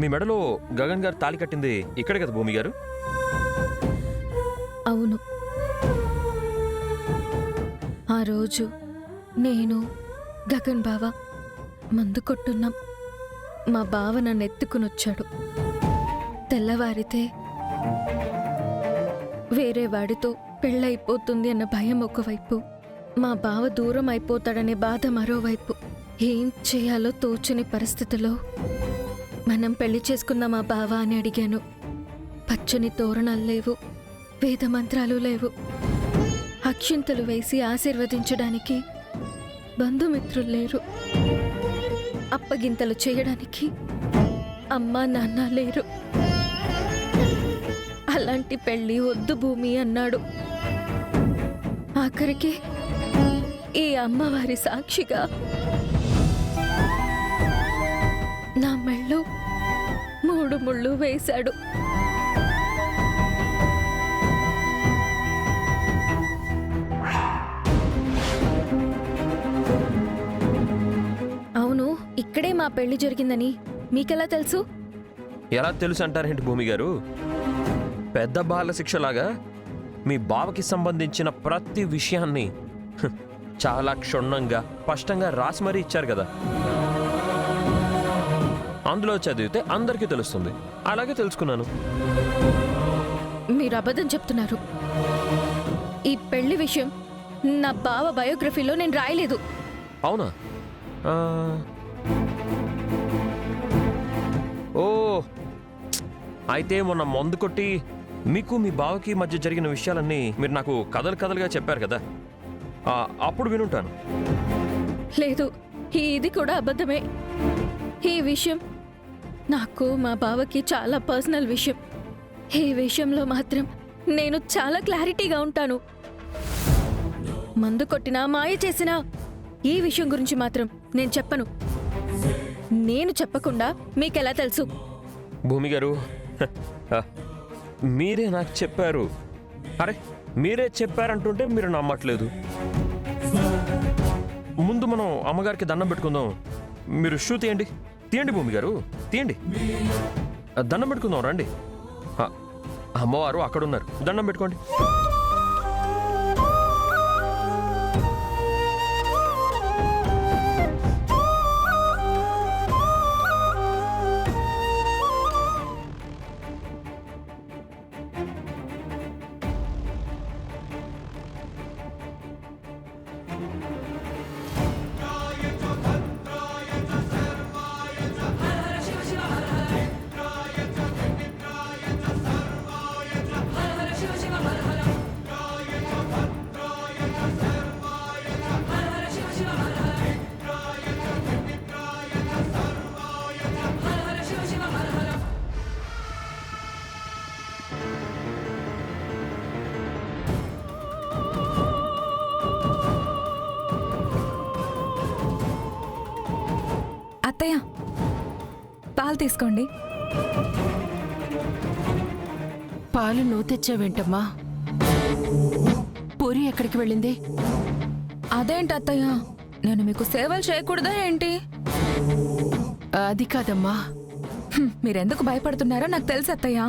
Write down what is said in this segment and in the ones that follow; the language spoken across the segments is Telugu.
మీ మెడలో గగన్ గారు తాళి కట్టింది ఇక్కడే కదా భూమి గారు? అవును. ఆ రోజు నేను గగన్ బావ మందు కొట్టున్నాం. మా బావ నన్ను ఎత్తుకునొచ్చాడు. తెల్లవారితే వేరే వాడితో పెళ్ళైపోతుంది అన్న భయం ఒకవైపు, మా బావ దూరం అయిపోతాడనే బాధ మరోవైపు. ఏం చేయాలో తోచని పరిస్థితిలో మనం పెళ్లి చేసుకుందాం మా బావ అని అడిగాను. పచ్చని తోరణాలు లేవు, వేద మంత్రాలు లేవు. అక్షింతలు వేసి ఆశీర్వదించడానికి బంధుమిత్రులు లేరు. అప్పగింతలు చేయడానికి అమ్మా నాన్న లేరు. అలాంటి పెళ్లి వద్దు భూమి అన్నాడు. ఆఖరికి ఈ అమ్మవారి సాక్షిగా నా మెళ్ళు 3 ముళ్ళు వేశాడు. అవును, ఇక్కడే మా పెళ్లి జరిగిందని మీకెలా తెలుసు? ఎలా తెలుసు అంటారేంటి భూమి గారు? పెద్ద బాల శిక్షలాగా మీ బావకి సంబంధించిన ప్రతి విషయాన్ని చాలా క్షుణ్ణంగా స్పష్టంగా రాసి మరీ ఇచ్చారు కదా. అందులో చదివితే అందరికీ తెలుస్తుంది. అలాగే తెలుసుకున్నాను. మీరు అబద్ధం చెప్తున్నారు. ఈ పెళ్లి విషయం నా బావ బయోగ్రఫీలో నేను రాయలేదు. అవునా? ఓ, అయితే మొన్న మందు కొట్టి మీకు మీ బావకి మధ్య జరిగిన విషయాలన్నీ మీరు నాకు కథలు కథలుగా చెప్పారు కదా, అప్పుడు వినుంటాను. లేదు, ఇది కూడా అబద్ధమే. ఈ విషయం నాకు మా బావకి చాలా పర్సనల్ విషయం. ఈ విషయంలో మాత్రం నేను చాలా క్లారిటీగా ఉంటాను. మందు కొట్టినా మాయ చేసినా ఈ విషయం గురించి మాత్రం నేను చెప్పను. నేను చెప్పకుండా మీకెలా తెలుసు? భూమి గారు, మీరే నాకు చెప్పారు. అరే, మీరే చెప్పారంటుంటే మీరు నమ్మట్లేదు. ముందు మనం అమ్మగారికి దండం పెట్టుకుందాం. మీరు షూ తీయండి. తీయండి భూమి గారు, తీయండి. దండం పెట్టుకుందాం, రండి. అమ్మవారు అక్కడున్నారు, దండం పెట్టుకోండి. అత్తయ్య, పాలు తీసుకోండి. పాలు నువ్వు తెచ్చావేంటమ్మా? పూరి ఎక్కడికి వెళ్ళింది? అదేంటి అత్తయ్య, నేను మీకు సేవలు చేయకూడదా ఏంటి? అది కాదమ్మా. మీరెందుకు భయపడుతున్నారో నాకు తెలుసు అత్తయ్య.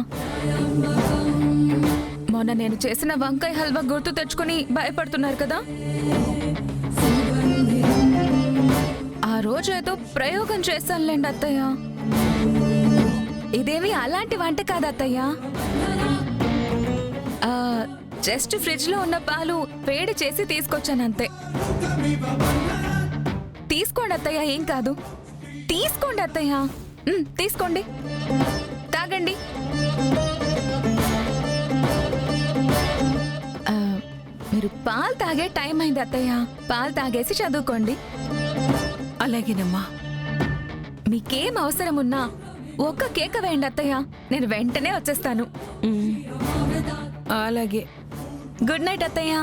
మొన్న నేను చేసిన వంకాయ హల్వా గుర్తు తెచ్చుకుని భయపడుతున్నారు కదా. ఆ రోజు ఏదో ప్రయోగం చేస్తానులేండి అత్తయ్య. ఇదేమి అలాంటి వంట కాదు అత్తయ్య. జస్ట్ ఫ్రిడ్జ్ లో ఉన్న పాలు వేడి చేసి తీసుకొచ్చానంతే. తీసుకోండి అత్తయ్య, ఏం కాదు. తీసుకోండి అత్తయ్య, తీసుకోండి, తాగండి. మీరు పాలు తాగే టైం అయింది అత్తయ్య. పాలు తాగేసి చదువుకోండి. అలాగేనమ్మా. మీకేం అవసరం ఉన్నా ఒక్క కేక వేయండి అత్తయ్య, నేను వెంటనే వచ్చేస్తాను. అలాగే. గుడ్ నైట్ అత్తయ్య.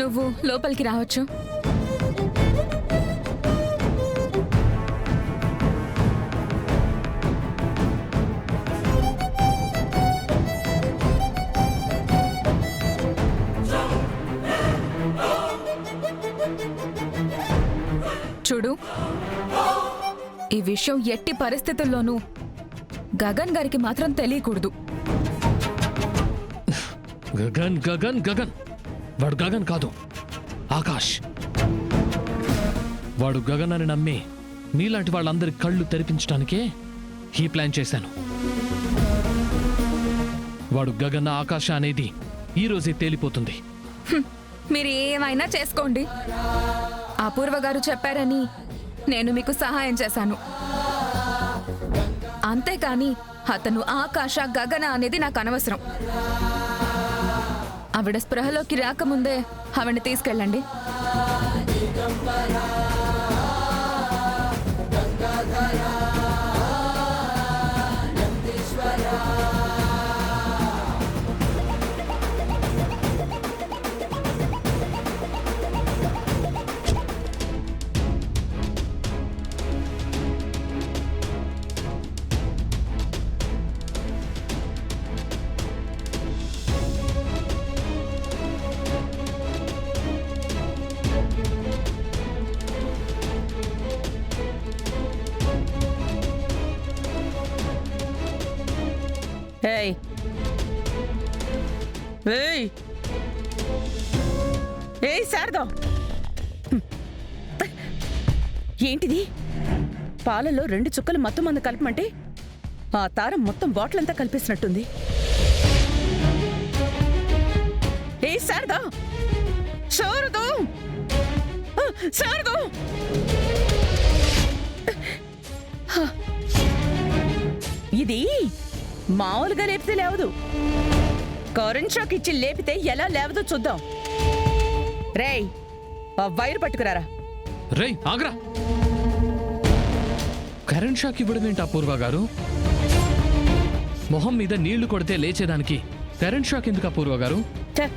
నువ్వు లోపలికి రావచ్చు. చూడు, ఈ విషయం ఎట్టి పరిస్థితుల్లోనూ గగన్ గారికి మాత్రం తెలియకూడదు. గగన్ గగన్ గగన్ వాడు గగన్ కాదు, ఆకాష్. వాడు గగన్ అని నమ్మి మీలాంటి వాళ్ళందరి కళ్ళు తెరిపించడానికే ఈ ప్లాన్ చేశాను. వాడు గగన్ ఆకాశ అనేది ఈ రోజే తేలిపోతుంది. మీరు ఏమైనా చేసుకోండి. అపూర్వ గారు చెప్పారని నేను మీకు సహాయం చేశాను. అంతేకాని అతను ఆకాశ గగన అనేది నాకు అనవసరం. ఆవిడ స్పృహలోకి రాకముందే ఆవిడని తీసుకెళ్ళండి. ఏయ్ ఏయ్ ఏయ్ శారదా, ఏంటిది? పాలలో 2 చుక్కలు మత్తు మందు కలపమంటే ఆ తారం మొత్తం బాటిల్ అంతా కలిపేసినట్టుంది. ఏయ్ శారదా, శారదా, శారదా, ఇది మామూలుగా లేపితే లేవదు. కరెంట్ షాక్ ఇచ్చి లేపితే ఎలా లేవదో చూద్దాం. రేయ్, ఆ వైర్ పట్టుకురారా. రేయ్ ఆగ్రా! కరెంట్ షాక్ ఇవ్వడం ఏంటి అపూర్వ గారు? మొహం మీద నీళ్లు కొడితే లేచేదానికి కరెంట్ షాక్ ఎందుకు అపూర్వ గారు? ఛ,